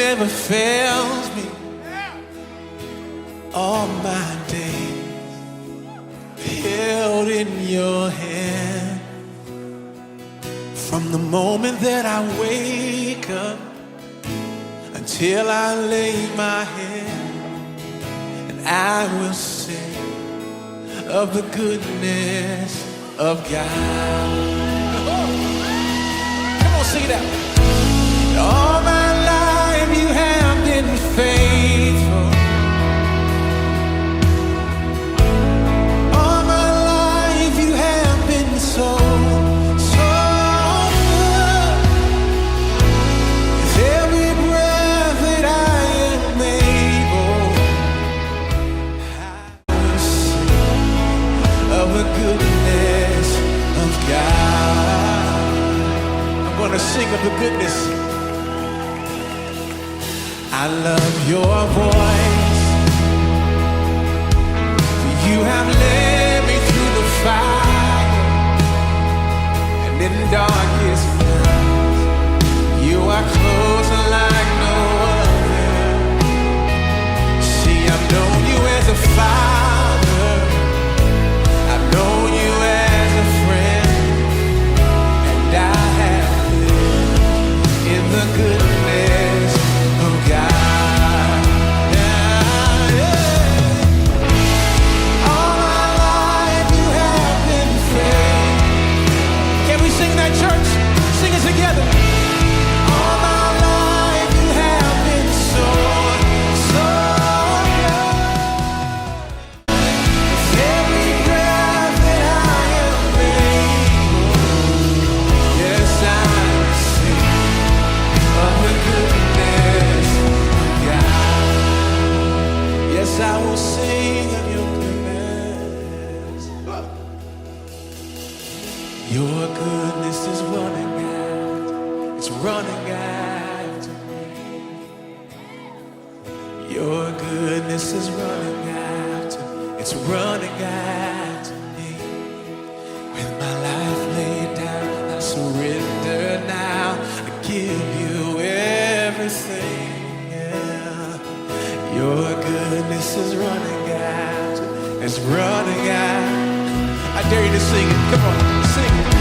never fails me. All my days held in your hand. From the moment that I wake up until I lay my head, and I will sing of the goodness of God. Come on, sing it out. All my life you have been faithful. All my life you have been so good. With every breath that I am able, I will sing of the goodness of God. I'm going to sing of the goodness. I love your voice. You have led me through the fire, and in darkest nights, you are close like no other. See, I've known you as a father, I've known you as a friend, and I have lived in the goodness of God. Church, sing it together. All my life you have been so good. Every breath that I am able, yes, I sing of the goodness of God. Yes, I will sing of your goodness. Your goodness is running out, it's running after me. Your goodness is running after, it's running after me. With my life laid down, I surrender now. I give you everything, yeah. Your goodness is running after, it's running after. I dare you to sing it, come on, sing it.